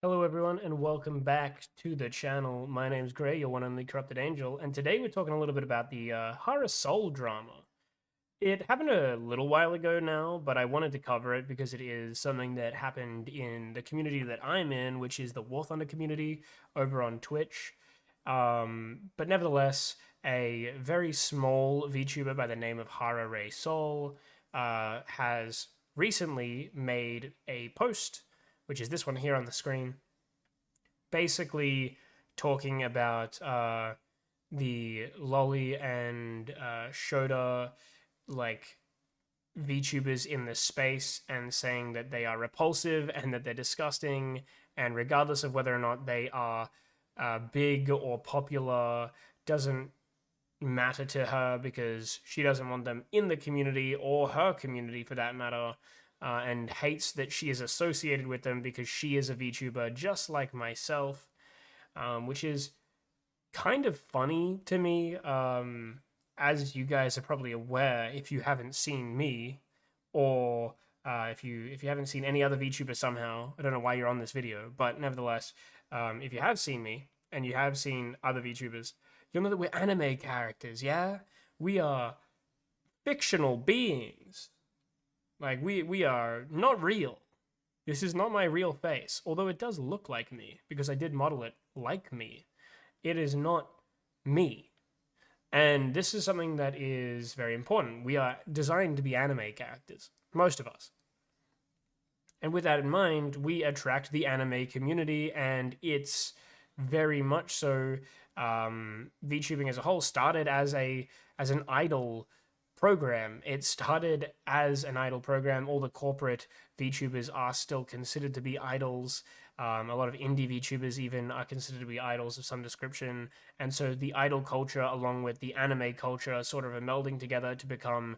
Hello everyone and welcome back to the channel. My name's Gray, your one and only corrupted angel, and today we're talking a little bit about the Harasol drama. It happened a little while ago now, but I wanted to cover it because it is something that happened in the community that I'm in, which is the War Thunder community over on Twitch. But nevertheless, a very small VTuber by the name of Harasol has recently made a post, which is this one here on the screen, basically talking about the Lolly and Shota like VTubers in this space and saying that they are repulsive and that they're disgusting, and regardless of whether or not they are big or popular, doesn't matter to her because she doesn't want them in the community or her community for that matter, and hates that she is associated with them because she is a VTuber just like myself, which is kind of funny to me. As you guys are probably aware, if you haven't seen me, or if you haven't seen any other VTuber somehow, I don't know why you're on this video, but nevertheless, if you have seen me and you have seen other VTubers, you'll know that we're anime characters. Yeah, we are fictional beings. Like we are not real. This is not my real face, although it does look like me because I did model it like me. It is not me. And this is something that is very important. We are designed to be anime characters, most of us. And with that in mind, we attract the anime community, and it's very much so. VTubing as a whole started as an idol program. It started as an idol program. All the corporate VTubers are still considered to be idols. A lot of indie VTubers even are considered to be idols of some description. And so the idol culture, along with the anime culture, are sort of a melding together to become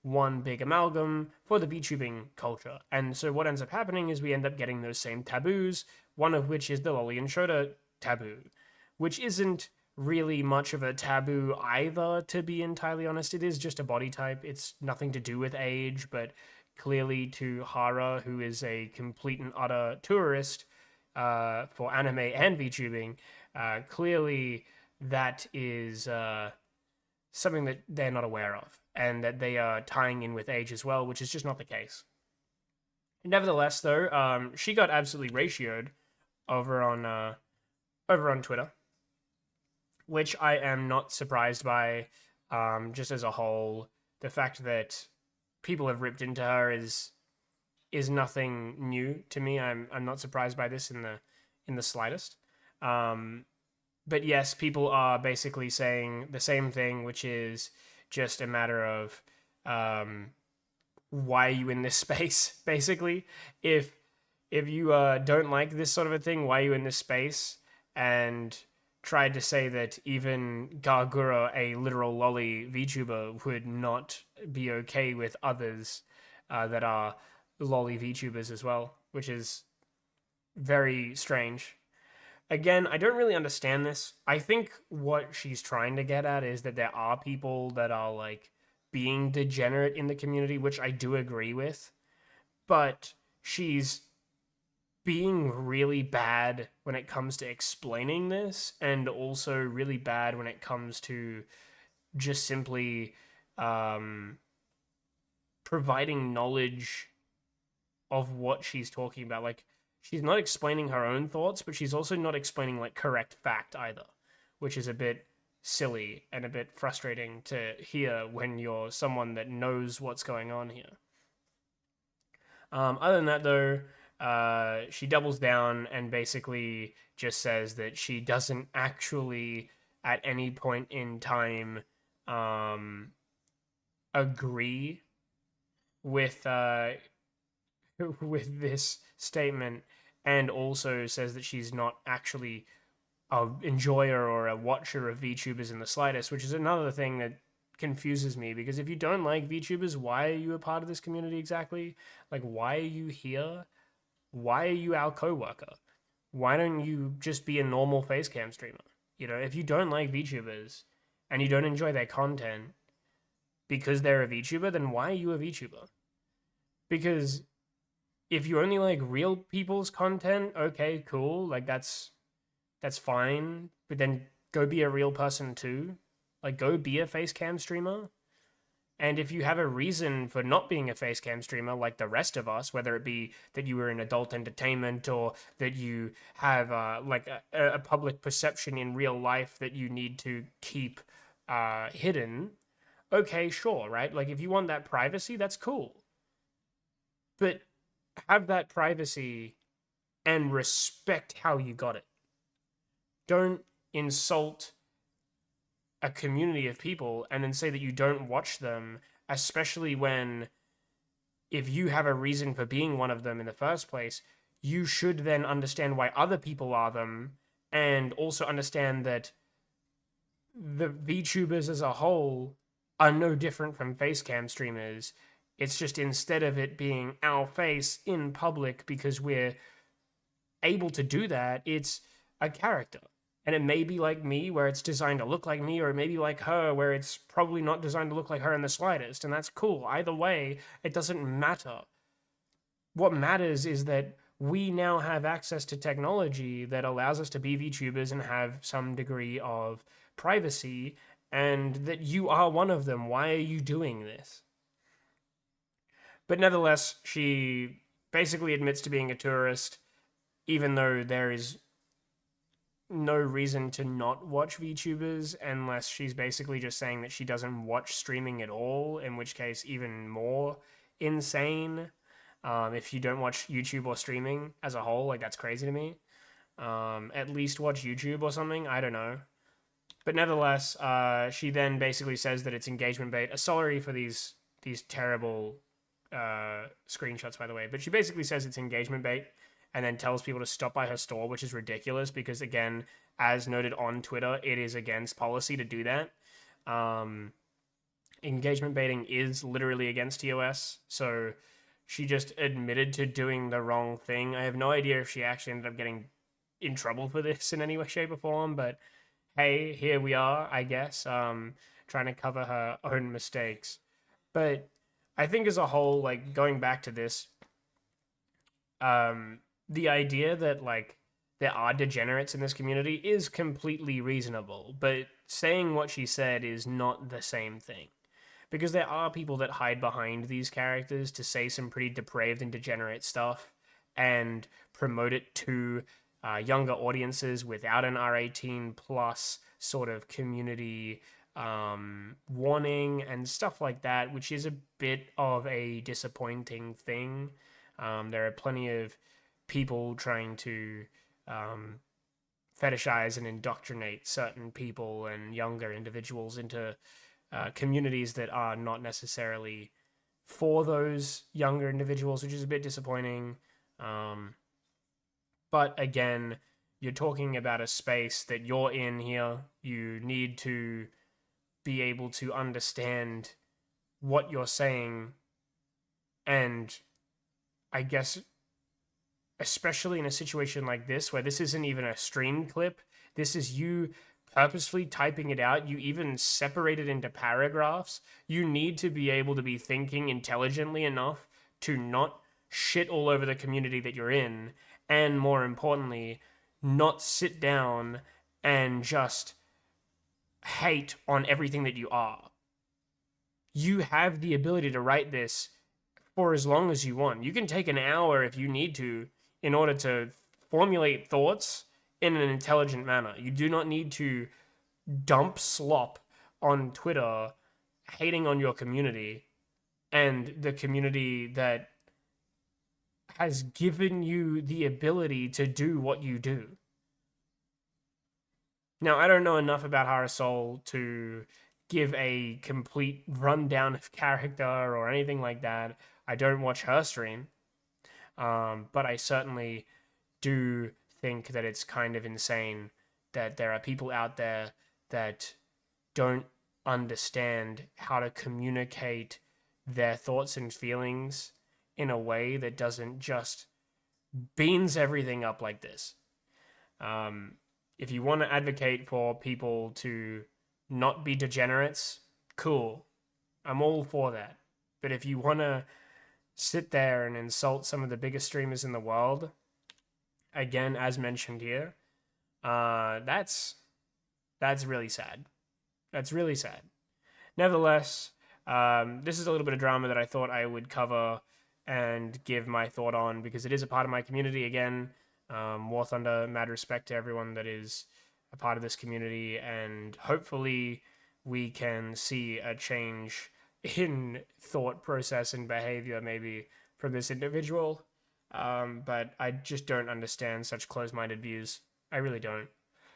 one big amalgam for the VTubing culture. And so what ends up happening is we end up getting those same taboos, one of which is the Lolly and Shota taboo, which isn't really much of a taboo either, to be entirely honest. It is just a body type. It's nothing to do with age, but clearly to Hara, who is a complete and utter tourist for anime and VTubing, clearly that is something that they're not aware of, and that they are tying in with age as well, which is just not the case. Nevertheless, though, she got absolutely ratioed over on Twitter, which I am not surprised by. Just as a whole, the fact that people have ripped into her is nothing new to me. I'm not surprised by this in the slightest. But yes, people are basically saying the same thing, which is just a matter of why are you in this space? Basically, if you don't like this sort of a thing, why are you in this space? And tried to say that even Gargura, a literal lolly VTuber, would not be okay with others that are lolly VTubers as well, which is very strange. Again, I don't really understand this. I think what she's trying to get at is that there are people that are like being degenerate in the community, which I do agree with, but she's being really bad when it comes to explaining this, and also really bad when it comes to just simply providing knowledge of what she's talking about. Like, she's not explaining her own thoughts, but she's also not explaining like correct fact either, which is a bit silly and a bit frustrating to hear when you're someone that knows what's going on here. Other than that, though, she doubles down and basically just says that she doesn't actually, at any point in time, agree with with this statement, and also says that she's not actually a enjoyer or a watcher of VTubers in the slightest, which is another thing that confuses me, because if you don't like VTubers, why are you a part of this community exactly? Like, why are you here? Why are you our co-worker? Why don't you just be a normal facecam streamer? You know, if you don't like VTubers and you don't enjoy their content because they're a VTuber, then why are you a VTuber? Because if you only like real people's content, okay, cool. Like that's fine. But then go be a real person too. Like go be a face cam streamer. And if you have a reason for not being a face cam streamer like the rest of us, whether it be that you were in adult entertainment or that you have like a public perception in real life that you need to keep hidden, okay, sure, right? Like if you want that privacy, that's cool. But have that privacy and respect how you got it. Don't insult a community of people and then say that you don't watch them, especially when if you have a reason for being one of them in the first place, you should then understand why other people are them and also understand that the VTubers as a whole are no different from facecam streamers. It's just instead of it being our face in public because we're able to do that, it's a character. And it may be like me, where it's designed to look like me, or it may be like her, where it's probably not designed to look like her in the slightest. And that's cool. Either way, it doesn't matter. What matters is that we now have access to technology that allows us to be VTubers and have some degree of privacy, and that you are one of them. Why are you doing this? But nevertheless, she basically admits to being a tourist, even though there is no reason to not watch VTubers unless she's basically just saying that she doesn't watch streaming at all, in which case, even more insane. If you don't watch YouTube or streaming as a whole, like that's crazy to me. At least watch YouTube or something. I don't know. But nevertheless, she then basically says that it's engagement bait. Sorry for these terrible screenshots, by the way. But she basically says it's engagement bait and then tells people to stop by her store, which is ridiculous because, again, as noted on Twitter, it is against policy to do that. Engagement baiting is literally against TOS, so she just admitted to doing the wrong thing. I have no idea if she actually ended up getting in trouble for this in any way, shape, or form, but hey, here we are, I guess, trying to cover her own mistakes. But I think as a whole, like, going back to this, the idea that like there are degenerates in this community is completely reasonable, but saying what she said is not the same thing. Because there are people that hide behind these characters to say some pretty depraved and degenerate stuff and promote it to younger audiences without an R18 plus sort of community warning and stuff like that, which is a bit of a disappointing thing. There are plenty of people trying to fetishize and indoctrinate certain people and younger individuals into communities that are not necessarily for those younger individuals, which is a bit disappointing. But again, you're talking about a space that you're in here. You need to be able to understand what you're saying, and I guess especially in a situation like this where this isn't even a stream clip, this is you purposefully typing it out, you even separate it into paragraphs. You need to be able to be thinking intelligently enough to not shit all over the community that you're in, and more importantly, not sit down and just hate on everything that you are. You have the ability to write this for as long as you want. You can take an hour if you need to in order to formulate thoughts in an intelligent manner. You do not need to dump slop on Twitter hating on your community and the community that has given you the ability to do what you do. Now, I don't know enough about Harasol to give a complete rundown of character or anything like that. I don't watch her stream. But I certainly do think that it's kind of insane that there are people out there that don't understand how to communicate their thoughts and feelings in a way that doesn't just beans everything up like this. If you want to advocate for people to not be degenerates, cool. I'm all for that. But if you want to sit there and insult some of the biggest streamers in the world, again, as mentioned here, that's really sad. That's really sad. Nevertheless, this is a little bit of drama that I thought I would cover and give my thought on because it is a part of my community again. War Thunder, mad respect to everyone that is a part of this community, and hopefully we can see a change in thought process and behavior maybe from this individual. But I just don't understand such close minded views. I really don't.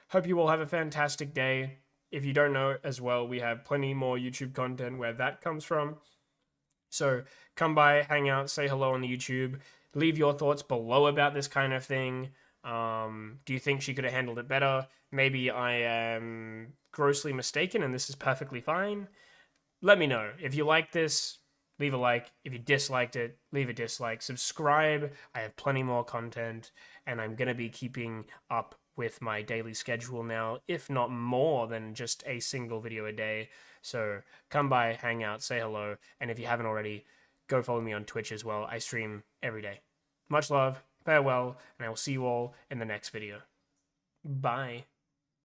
Hope you all have a fantastic day. If you don't know as well, we have plenty more YouTube content where that comes from. So come by, hang out, say hello on the YouTube. Leave your thoughts below about this kind of thing. Do you think she could have handled it better? Maybe I am grossly mistaken and this is perfectly fine. Let me know. If you like this, leave a like. If you disliked it, leave a dislike. Subscribe. I have plenty more content, and I'm going to be keeping up with my daily schedule now, if not more than just a single video a day. So come by, hang out, say hello, and if you haven't already, go follow me on Twitch as well. I stream every day. Much love, farewell, and I will see you all in the next video. Bye.